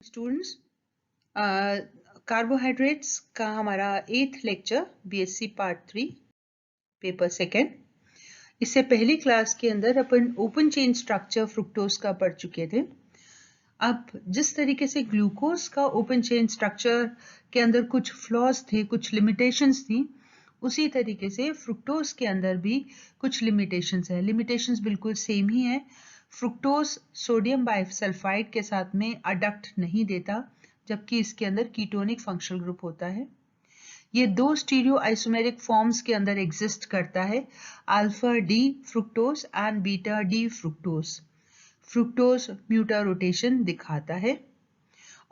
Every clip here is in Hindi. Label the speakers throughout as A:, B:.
A: स्टूडेंट्स, कार्बोहाइड्रेट्स का हमारा 8th lecture BSc part 3 paper second. इससे पहली क्लास के अंदर अपन ओपन चेन स्ट्रक्चर फ्रुक्टोज का पढ़ चुके थे। अब जिस तरीके से ग्लूकोज का ओपन चेन स्ट्रक्चर के अंदर कुछ फ्लॉज थे, कुछ लिमिटेशंस थी, उसी तरीके से फ्रुक्टोज के अंदर भी कुछ लिमिटेशंस है। लिमिटेशंस बिल्कुल सेम ही है। फ्रुक्टोज सोडियम बाइसल्फाइड के साथ में अडक्ट नहीं देता, जबकि इसके अंदर कीटोनिक फंक्शनल ग्रुप होता है। ये दो स्टीरियो आइसोमेरिक फॉर्म्स के अंदर एग्जिस्ट करता है, alpha D fructose and beta D fructose. Fructose mutarotation दिखाता है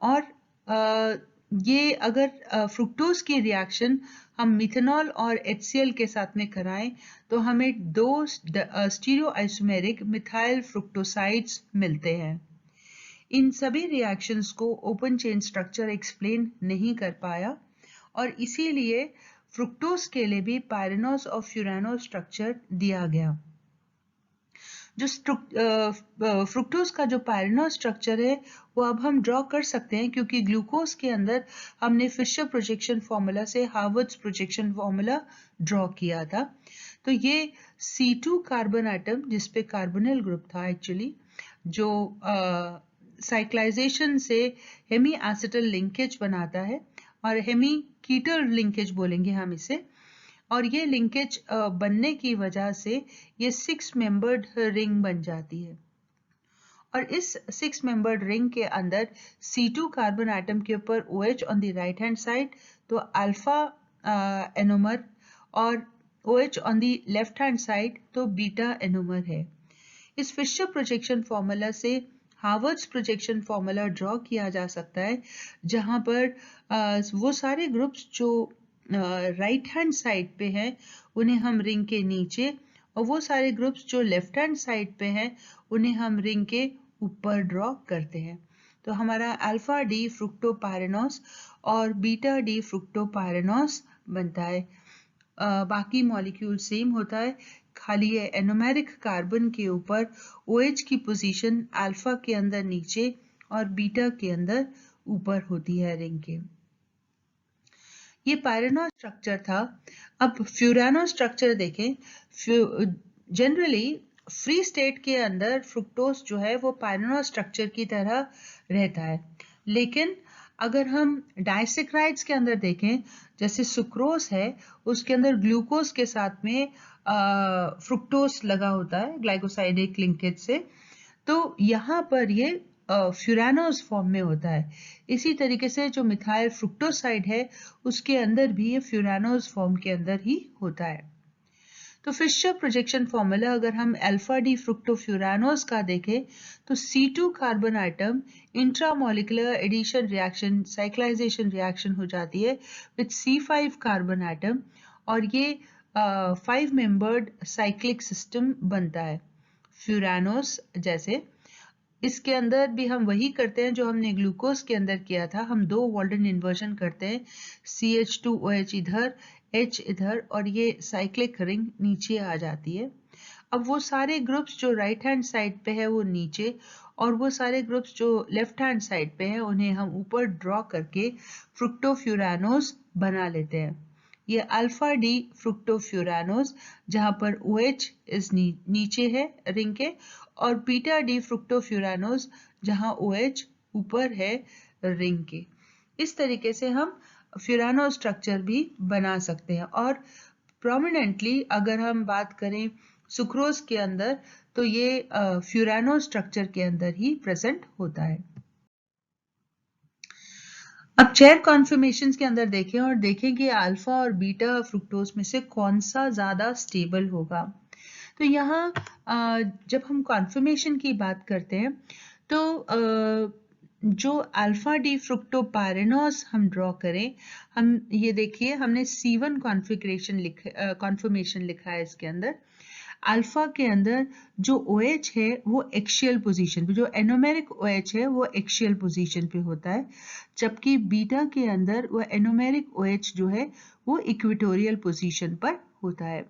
A: और ये अगर फ्रुक्टोज की रिएक्शन हम मिथेनॉल और HCl के साथ में कराएं तो हमें दो स्टीरियो आइसोमेरिक मिथाइल फ्रुक्टोसाइड्स मिलते हैं। इन सभी रिएक्शंस को ओपन चेन स्ट्रक्चर एक्सप्लेन नहीं कर पाया और इसीलिए फ्रुक्टोज के लिए भी पायरेनोज और फ्यूरानोज स्ट्रक्चर दिया गया। जो फ्रुक्टोज का जो पायरेनोज स्ट्रक्चर है वो अब हम ड्रॉ कर सकते हैं, क्योंकि ग्लूकोज के अंदर हमने फिशर प्रोजेक्शन फॉर्मूला से हार्वर्ड्स प्रोजेक्शन फॉर्मूला ड्रॉ किया था। तो ये C2 कार्बन एटम जिसपे कार्बोनिल ग्रुप था एक्चुअली, जो साइक्लाइजेशन से हेमी एसिटल लिंकेज बनाता है और हेमी कीटल लिंकेज बोलेंगे हम इसे, और ये लिंकेज बनने की वजह से ये 6 मेंबर्ड रिंग बन जाती है। और इस 6 मेंबर्ड रिंग के अंदर C2 कार्बन एटम के ऊपर OH on the right hand side, तो अल्फा एनोमर, और OH on the left hand side तो बीटा एनोमर है। इस फिशर प्रोजेक्शन फॉर्मूला से हार्वर्ड्स प्रोजेक्शन फॉर्मूला ड्रॉ किया जा सकता है, जहां पर वो सारे ग्रुप्स जो राइट हैंड साइड पे हैं उन्हें हम रिंग के नीचे, और वो सारे ग्रुप्स जो लेफ्ट हैंड साइड पे हैं उन्हें हम रिंग के ऊपर ड्रॉ करते हैं। तो हमारा अल्फा डी फ्रुक्टोपायरेनोस और बीटा डी फ्रुक्टोपायरेनोस बनता है। बाकी मॉलिक्यूल सेम होता है, खाली ये एनोमेरिक कार्बन के ऊपर OH की पोजीशन अल्फा के अंदर नीचे और बीटा के अंदर ऊपर होती है रिंग के। ये पायरेनोज स्ट्रक्चर था। अब फ्यूरानोज स्ट्रक्चर देखें। जनरली फ्री स्टेट के अंदर फ्रुक्टोज जो है वो पायरेनोज स्ट्रक्चर की तरह रहता है, लेकिन अगर हम डाइसेक्राइड्स के अंदर देखें, जैसे सुक्रोज है, उसके अंदर ग्लूकोज के साथ में फ्रुक्टोज लगा होता है ग्लाइकोसाइडिक लिंकेज से, तो यहाँ पर ये फ्यूरानोज फॉर्म में होता है। इसी तरीके से जो मिथाइल फ्रुक्टोसाइड है उसके अंदर भी ये फ्यूरानोज फॉर्म के अंदर ही होता है। तो फिशर प्रोजेक्शन फॉर्मूला अगर हम अल्फा डी फ्रुक्टोफ्यूरानोज का देखें तो C2 carbon atom intramolecular addition reaction, cyclization reaction हो जाती है विद C5 कार्बन आइटम, और ये 5 मेंबर्ड साइक्लिक सिस्टम बनता है फ्यूरानोज जैसे। इसके अंदर भी हम वही करते हैं जो हमने ग्लूकोज के अंदर किया था। हम दो वाल्टन इन्वर्जन करते हैं, CH2OH इधर, H इधर, और ये साइक्लिक रिंग नीचे आ जाती है। अब वो सारे ग्रुप्स जो राइट हैंड साइड पे है वो नीचे, और वो सारे ग्रुप्स जो लेफ्ट हैंड साइड पे है उन्हें हम ऊपर ड्रॉ करके फ्रुक्टोफ्यूरानोज बना लेते हैं। ये अल्फा डी फ्रुक्टोफ्यूरानोज जहां पर OH इस नीचे है रिंग के, और बीटा डी फ्रुक्टोफ्यूरानोज जहां OH ऊपर है रिंग के। इस तरीके से हम फ्यूरानो स्ट्रक्चर भी बना सकते हैं। और प्रोमिनेंटली अगर हम बात करें सुक्रोज के अंदर, तो ये फ्यूरानो स्ट्रक्चर के अंदर ही प्रेजेंट होता है। अब चेयर कॉन्फर्मेशन के अंदर देखें और देखें कि अल्फा और बीटा फ्रुक्टोज में से कौन सा ज्यादा स्टेबल होगा। तो यहाँ जब हम कॉन्फर्मेशन की बात करते हैं तो जो अल्फा डी फ्रुक्टोपायरेनोज हम ड्रॉ करें, हम ये देखिए हमने C1 कॉन्फर्मेशन लिखा है इसके अंदर। अल्फा के अंदर जो OH है वो एक्सियल पोजीशन पे, जो एनोमेरिक OH है वो एक्सियल पोजीशन पे होता है, जबकि बीटा के अंदर वो एनोमेरिक OH जो है वो इक्वेटोरियल पोजीशन पर होता है।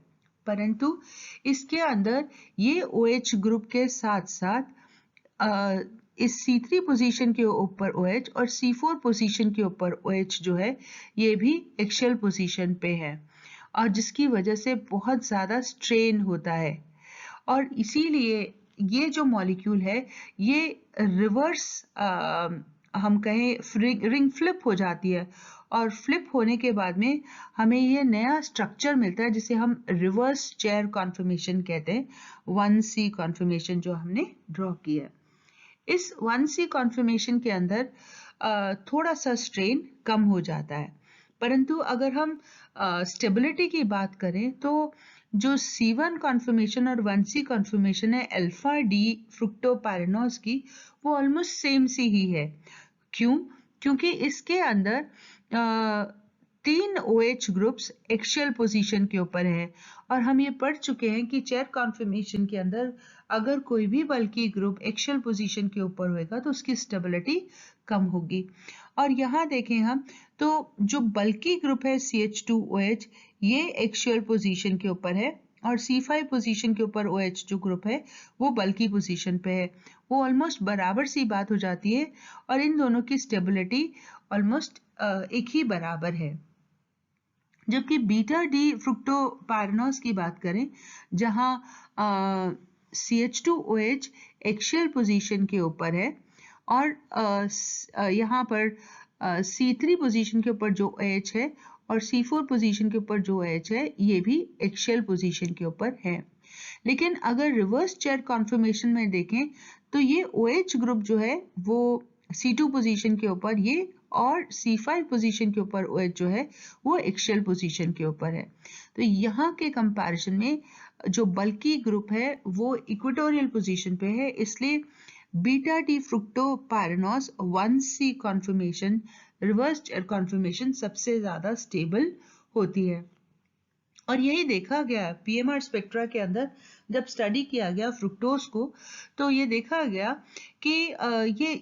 A: परंतु इसके अंदर ये OH ग्रुप के साथ साथ इस C3 पोजीशन के ऊपर OH और C4 पोजीशन के ऊपर OH जो है ये भी एक्सियल पोजीशन पे है और जिसकी वजह से बहुत ज़्यादा स्ट्रेन होता है और इसीलिए ये जो मॉलिक्यूल है ये रिवर्स हम कहें रिंग फ्लिप हो जाती है और फ्लिप होने के बाद में हमें ये नया स्ट्रक्चर मिलता है जिसे हम रिवर्स चेयर कॉन्फर्मेशन कहते हैं 1C कॉन्फर्मेशन जो हमने ड्रॉ किया है। इस 1C कॉन्फर्मेशन के अंदर थोड़ा सा स्ट्रेन कम हो जाता है, परंतु अगर हम स्टेबिलिटी की बात करें तो जो C1 कॉन्फर्मेशन और 1C कॉन्फर्मेशन है अल्फा डी फ्रुक्टोपायरेनोज की वो ऑलमोस्ट सेम सी ही है। क्यों? क्योंकि इसके अंदर 3 OH ग्रुप्स एक्सियल पोजीशन के ऊपर है और हम ये पढ़ चुके हैं कि चेयर कॉन्फर्मेशन के अंदर अगर कोई भी बल्की ग्रुप एक्सियल पोजीशन के ऊपर होएगा तो उसकी स्टेबिलिटी कम होगी। और यहाँ देखें हम तो जो बल्की ग्रुप है CH2OH ये एक्सियल पोजीशन के ऊपर है और C5 पोजीशन के ऊपर OH जो ग्रुप है वो बल्की पोजीशन पे है। वो ऑलमोस्ट बराबर सी बात हो जाती है और इन दोनों की स्टेबिलिटी ऑलमोस्ट एक ही बराबर है। जबकि बीटा डी फ्रुक्टोपायरेनोज की बात करें जहां CH2OH एक्सियल पोजीशन के ऊपर है और यहाँ पर C3 पोजीशन के ऊपर जो OH है और C4 पोजीशन के ऊपर जो OH है ये भी एक्सियल पोजीशन के ऊपर है। लेकिन अगर रिवर्स चेयर कॉन्फर्मेशन में देखें तो ये OH ग्रुप जो है वो C2 पोजीशन के ऊपर ये और C5 पोजीशन के ऊपर OH जो है वो एक्सियल पोजीशन के ऊपर है। तो यहाँ के कंपैरिजन में जो बल्की ग्रुप है वो इक्वेटोरियल पोजीशन पे है, इसलिए beta D fructopyranose 1C conformation reverse chair conformation सबसे ज्यादा स्टेबल होती है। और यही देखा गया PMR स्पेक्ट्रा के अंदर जब स्टडी किया गया फ्रुक्टोज को तो ये देखा गया कि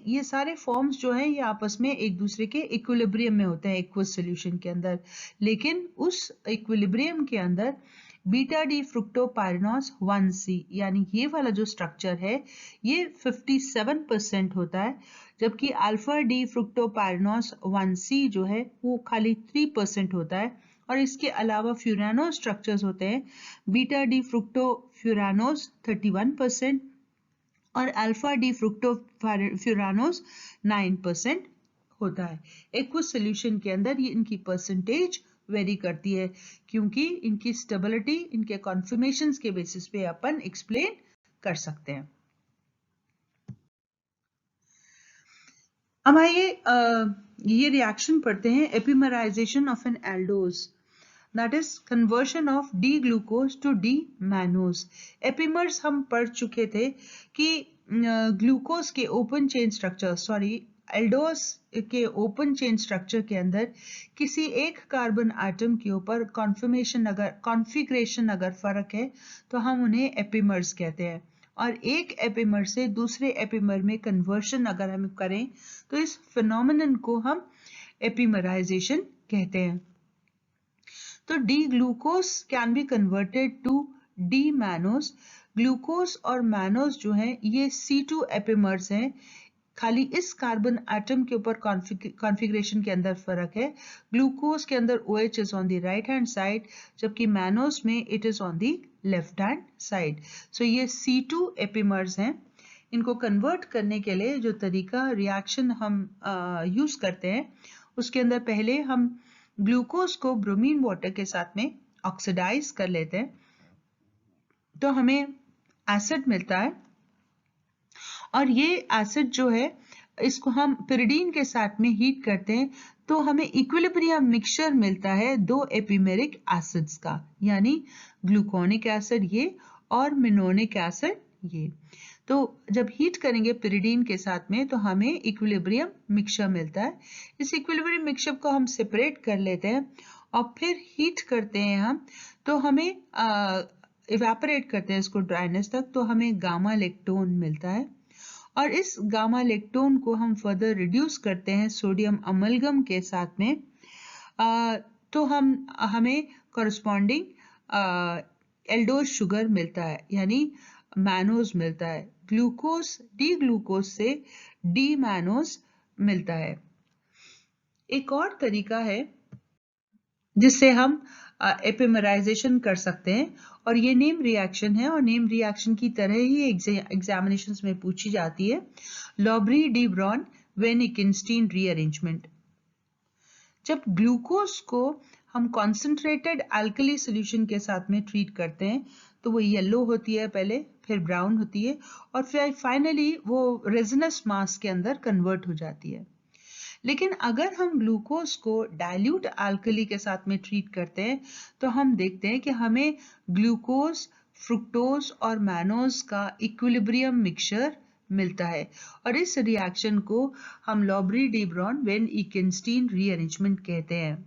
A: ये सारे फॉर्म्स जो हैं ये आपस में एक दूसरे के इक्विलिब्रियम में होते हैं एक्वस सॉल्यूशन के अंदर, लेकिन उस इक्विलिब्रियम के अंदर बीटा डी फ्रुक्टोपायरेनोज 1C यानी ये वाला जो स्ट्रक्चर है ये 57% होता है, जबकि अल्फा डी फ्रुक्टोपायरेनोज 1C जो है वो खाली 3% होता है। और इसके अलावा फ्यूरानोज स्ट्रक्चर्स होते हैं बीटा डी फ्रुक्टोफ्यूरानोज 31% और अल्फा डी फ्रुक्टोफ्यूरानोज 9% होता है। एक्वस सॉल्यूशन के अंदर ये इनकी परसेंटेज वेरी करती है क्योंकि इनकी स्टेबिलिटी इनके कॉन्फर्मेशंस के बेसिस पे अपन एक्सप्लेन कर सकते हैं। अब आइए ये रिएक्शन पढ़ते हैं epimerisation of an aldose, that is conversion of D-glucose to D-mannose। Epimers हम पढ़ चुके थे कि ग्लूकोज के ओपन चेन स्ट्रक्चर एल्डोज के ओपन चेन स्ट्रक्चर के अंदर किसी एक कार्बन एटम के ऊपर कॉन्फ़िगरेशन अगर फर्क है तो हम उन्हें एपिमर्स कहते हैं और एक एपिमर से दूसरे एपिमर में कन्वर्शन अगर हम करें तो इस फिनोमेनन को हम एपिमराइजेशन कहते हैं। तो D-glucose can be converted to D-mannose। Glucose और मैनोज जो हैं ये C2 एपिमर्स हैं, खाली इस कार्बन एटम के ऊपर कॉन्फ़िगरेशन के अंदर फर्क है। ग्लूकोज के अंदर OH is on the right hand side जबकि मैनोज में it is on the left hand side. So ये C2 एपिमर्स हैं। इनको कन्वर्ट करने के लिए जो तरीका रिएक्शन हम यूज करते हैं उसके अंदर पहले हम ग्लूकोज को ब्रोमीन वाटर के साथ में ऑक्सीडाइज कर लेते हैं तो हमें एसिड मिलता है और ये एसिड जो है इसको हम पिरिडीन के साथ में हीट करते हैं तो हमें इक्विलिब्रियम मिक्सचर मिलता है दो एपिमेरिक एसिड्स का, यानी ग्लूकोनिक एसिड ये और मिनोनिक एसिड ये। तो जब हीट करेंगे पिरिडीन के साथ में तो हमें इक्विलिब्रियम मिक्सचर मिलता है। इस इक्विलिब्रियम मिक्सचर को हम सेपरेट कर लेते हैं और फिर हीट करते हैं हम तो हमें इवेपोरेट करते हैं इसको ड्राइनेस तक तो हमें गामा लेक्टोन मिलता है और इस गामा लेक्टोन को हम फर्दर रिड्यूस करते हैं सोडियम अमलगम के साथ में तो हमें कॉरस्पॉन्डिंग एल्डोज शुगर मिलता है यानी मैनोज मिलता है। ग्लूकोज डी ग्लूकोज से डी मैनोज मिलता है। एक और तरीका है जिससे हम एपिमराइजेशन कर सकते हैं और ये नेम रिएक्शन है और नेम रिएक्शन की तरह ही एग्जामिनेशंस में पूछी जाती है, लॉबरी डी ब्रॉन वेनिकिनस्टीन रीअरेंजमेंट। जब ग्लूकोज को हम कॉन्सेंट्रेटेड अल्कली सॉल्यूशन के साथ में ट्रीट करते हैं तो वो येलो होती है पहले, फिर ब्राउन होती है और फिर फाइनली वो रेजिनस मास के अंदर कन्वर्ट हो जाती है। लेकिन अगर हम ग्लूकोज को डाइल्यूट अल्कली के साथ में ट्रीट करते हैं तो हम देखते हैं कि हमें ग्लूकोज, फ्रुक्टोज और मैनोज का इक्विलिब्रियम मिक्सचर मिलता है और इस रिएक्शन को हम लॉबरी डी ब्रॉन वेनिकिनस्टीन रीअरेंजमेंट कहते हैं।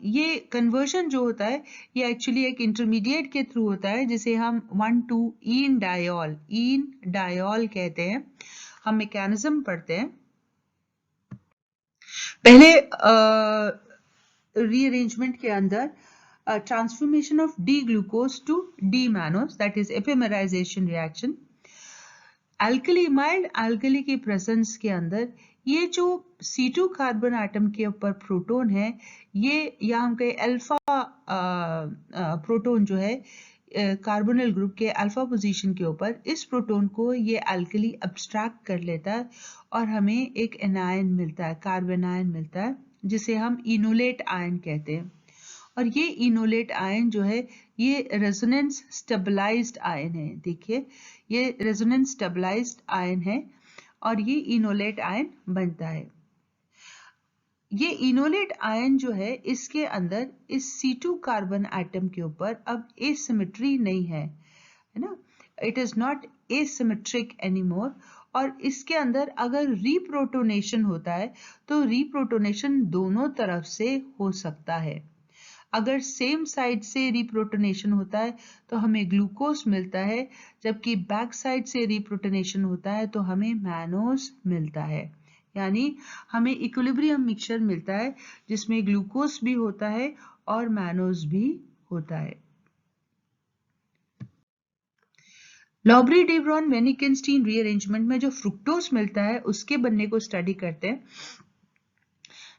A: ये कन्वर्जन जो होता है ये एक्चुअली एक इंटरमीडिएट के थ्रू होता है जिसे हम 1,2-इन डायोल कहते हैं। हम मैकेनिज्म पढ़ते हैं। पहले रीअरेंजमेंट के अंदर transformation of D glucose to D mannose, that is epimerisation reaction. Alkali, mild alkali की प्रेजेंस के अंदर ये जो C2 कार्बन एटम के ऊपर प्रोटॉन है, ये या हम कहें अल्फा प्रोटॉन जो है कार्बोनिल ग्रुप के अल्फा पोजीशन के ऊपर, इस प्रोटॉन को ये अल्कली अब्स्ट्रैक्ट कर लेता है और हमें एक एनायन मिलता है, कार्बन आयन मिलता है जिसे हम इनोलेट आयन कहते हैं। और ये इनोलेट आयन जो है ये रेजोनेंस स्टेबलाइज्ड आयन है। देखिए ये रेजोनेंस स्टेबलाइज्ड आयन है और ये इनोलेट आयन बनता है। ये इनोलेट आयन जो है इसके अंदर इस C2 कार्बन एटम के ऊपर अब एसिमेट्री नहीं है ना, it is not asymmetric anymore. और इसके अंदर अगर रीप्रोटोनेशन होता है तो रीप्रोटोनेशन दोनों तरफ से हो सकता है। अगर सेम साइड से रिप्रोटोनेशन होता है तो हमें ग्लूकोज मिलता है, जबकि बैक साइड से रिप्रोटोनेशन होता है तो हमें मैनोज मिलता है। यानी हमें इक्विलिब्रियम मिक्सचर मिलता है जिसमें ग्लूकोज भी होता है और मैनोज भी होता है। लॉबरी डी ब्रॉन वेनिकिनस्टीन रीअरेंजमेंट में जो फ्रुक्टोज मिलता है उसके बनने को स्टडी करते हैं।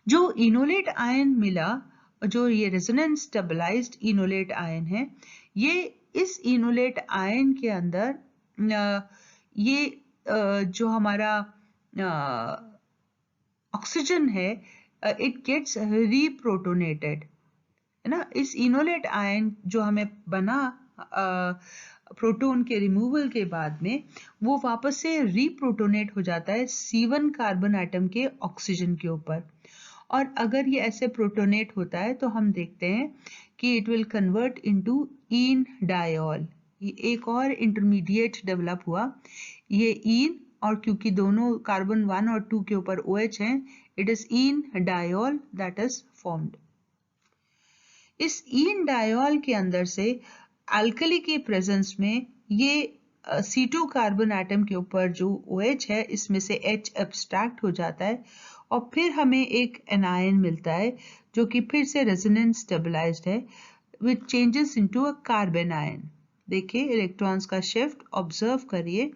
A: जो इनोलेट आयन मिला, जो ये रेजोनेंस स्टेबलाइज्ड इनोलेट आयन है, ये इस इनोलेट आयन के अंदर ये जो हमारा ऑक्सीजन है इट गेट्स रीप्रोटोनेटेड है ना। इस इनोलेट आयन जो हमें बना प्रोटॉन के रिमूवल के बाद में वो वापस से रीप्रोटोनेट हो जाता है C1 कार्बन एटम के ऑक्सीजन के ऊपर। और अगर ये ऐसे प्रोटोनेट होता है तो हम देखते हैं कि it will convert into in diol. ये एक और इंटरमीडिएट डेवलप हुआ, ये इन, और क्योंकि दोनों कार्बन 1 और 2 के ऊपर OH हैं, it is in diol that is formed. इस इन डायोल के अंदर से अल्कली की प्रेजेंस में ये C2 कार्बन एटम के ऊपर जो OH है इसमें से H एब्स्ट्रैक्ट हो जाता है और फिर हमें एक एनायन मिलता है जो कि फिर से रेजोनेंस स्टेबलाइज्ड है विच changes into a carbon ion. देखिए इलेक्ट्रॉन्स का शिफ्ट ऑब्जर्व करिए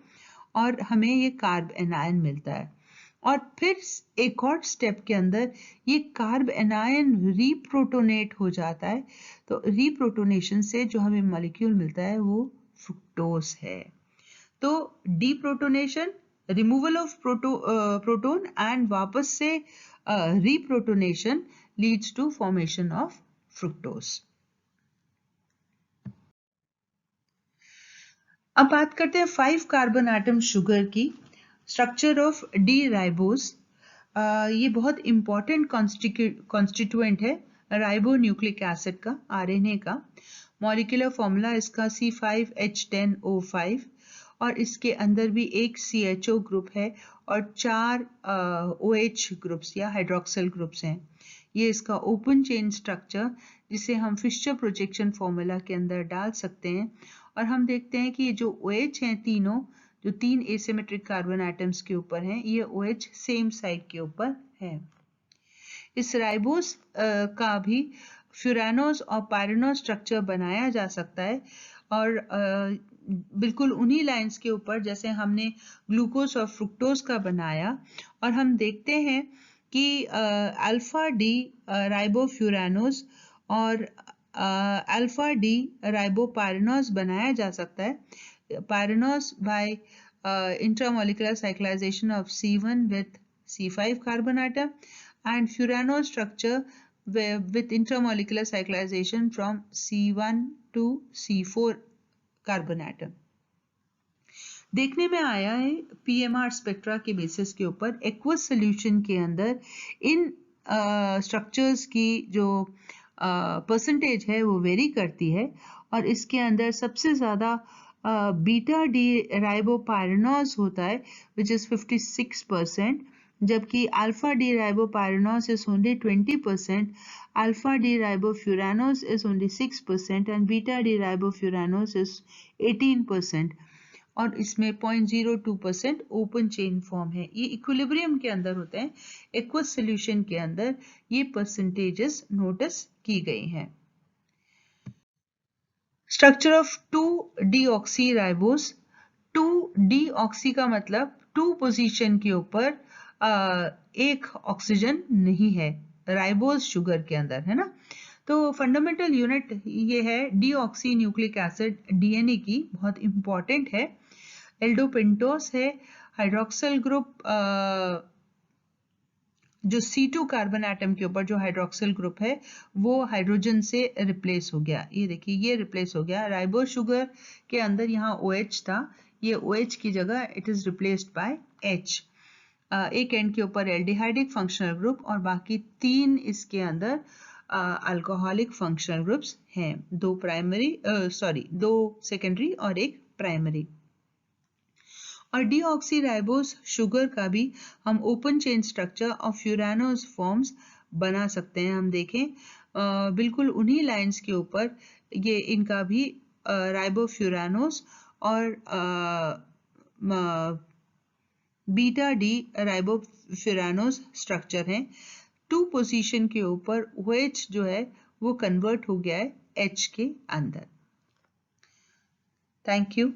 A: और हमें ये कार्ब एनायन मिलता है। और फिर एक और स्टेप के अंदर ये कार्ब एनायन रीप्रोटोनेट हो जाता है, तो रीप्रोटोनेशन से जो हमें मॉलिक्यूल मिलता है वो फ्रुक्टोज है। तो deprotonation, removal of proton and वापस से reprotonation leads to formation of fructose. अब बात करते हैं 5 कार्बन एटम शुगर की। स्ट्रक्चर ऑफ डी राइबोज, ये बहुत इंपॉर्टेंट कॉन्स्टिट्यूएंट है राइबो न्यूक्लिक एसिड का, RNA का। मॉलिक्यूलर फॉर्मूला इसका C5H10O5 और इसके अंदर भी एक CHO ग्रुप है और 4 OH ग्रुप्स या हाइड्रोक्सिल ग्रुप्स हैं। ये इसका ओपन चेन स्ट्रक्चर जिसे हम फिशर प्रोजेक्शन फॉर्मूला के अंदर डाल सकते हैं और हम देखते हैं कि ये जो OH हैं तीनों, जो 3 एसिमेट्रिक कार्बन एटम्स के ऊपर हैं, ये OH सेम साइड के ऊपर है। इस राइबोस का भी फ्यूरानोज और पायरेनोज स्ट्रक्चर बनाया जा सकता है और बिल्कुल उन्हीं लाइंस के ऊपर जैसे हमने ग्लूकोज और फ्रुक्टोज का बनाया, और हम देखते हैं कि अल्फा डी राइबोफ्यूरानोज और अल्फा डी राइबोपायरेनोज बनाया जा सकता है। Pyranose by intramolecular cyclization of C1 with C5 carbon atom, and furanose structure with intramolecular cyclization from C1 to C4 carbon atom. देखने में आया है पीएमआर स्पेक्ट्रा के बेसिस के ऊपर एक्वस सोल्यूशन के अंदर इन स्ट्रक्चर्स की जो परसेंटेज है वो वेरी करती है, और इसके अंदर सबसे ज़्यादा बीटा डी राइबोपायरेनोज होता है विच इज़ 56%, जबकि alpha D ribopyranose is only 20%, alpha D ribofuranose is only 6% and beta D ribofuranose is 18%, और इसमें 0.02% ओपन चेन फॉर्म है। ये इक्विलिब्रियम के अंदर होते हैं, एक्वस सॉल्यूशन के अंदर ये परसेंटेजेस नोटिस की गई हैं। स्ट्रक्चर ऑफ 2-डीऑक्सी राइबोस। 2-डीऑक्सी का मतलब 2 पोजीशन के ऊपर एक ऑक्सीजन नहीं है राइबोस शुगर के अंदर, है ना। तो फंडामेंटल यूनिट ये है डीऑक्सी न्यूक्लिक एसिड, डीएनए की बहुत इंपॉर्टेंट है। एल्डोपेंटोस है, हाइड्रोक्सिल ग्रुप जो C2 कार्बन एटम के ऊपर जो हाइड्रोक्सिल ग्रुप है वो हाइड्रोजन से रिप्लेस हो गया। ये देखिए ये रिप्लेस हो गया। राइबोस शुगर के अंदर यहाँ OH था, ये OH की जगह it is replaced by H। एक एंड के ऊपर एल्डिहाइडिक फंक्शनल ग्रुप और बाकी 3 इसके अंदर अल्कोहलिक फंक्शनल ग्रुप्स हैं, 2 सेकेंडरी और एक प्राइमरी। और डीऑक्सी राइबोस शुगर का भी हम open chain structure of furanose forms बना सकते हैं। हम देखें बिल्कुल उन्हीं लाइंस के ऊपर ये इनका भी राइबोफ्यूरानोज और बीटा डी राइबोफ्यूरानोज स्ट्रक्चर हैं। 2 पोजीशन के ऊपर OH जो है वो कन्वर्ट हो गया है H के अंदर। Thank you.